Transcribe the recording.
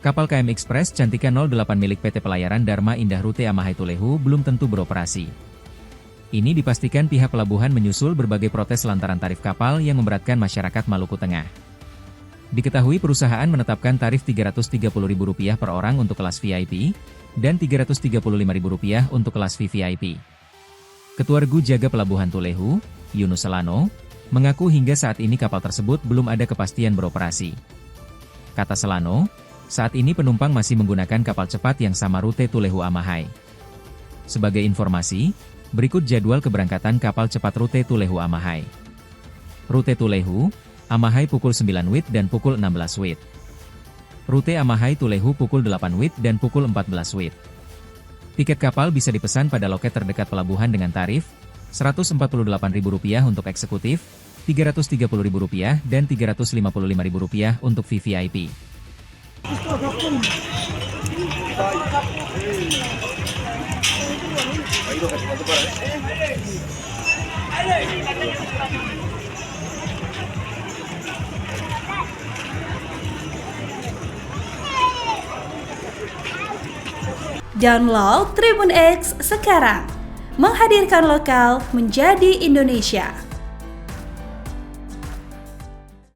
Kapal KM Express Cantika 08 milik PT Pelayaran Dharma Indah Rute Amahai Tulehu belum tentu beroperasi. Ini dipastikan pihak pelabuhan menyusul berbagai protes lantaran tarif kapal yang memberatkan masyarakat Maluku Tengah. Diketahui perusahaan menetapkan tarif Rp330.000 per orang untuk kelas VIP, dan Rp335.000 untuk kelas VVIP. Ketua Regu Jaga Pelabuhan Tulehu, Yunus Selano, mengaku hingga saat ini kapal tersebut belum ada kepastian beroperasi. Kata Selano, saat ini penumpang masih menggunakan kapal cepat yang sama rute Tulehu Amahai. Sebagai informasi, berikut jadwal keberangkatan kapal cepat rute Tulehu Amahai. Rute Tulehu, Amahai pukul 9 WIB dan pukul 16 WIB. Rute Amahai Tulehu pukul 8 WIB dan pukul 14 WIB. Tiket kapal bisa dipesan pada loket terdekat pelabuhan dengan tarif Rp148.000 untuk eksekutif, Rp330.000 dan Rp355.000 untuk VVIP. Download Tribun X sekarang, menghadirkan lokal menjadi Indonesia.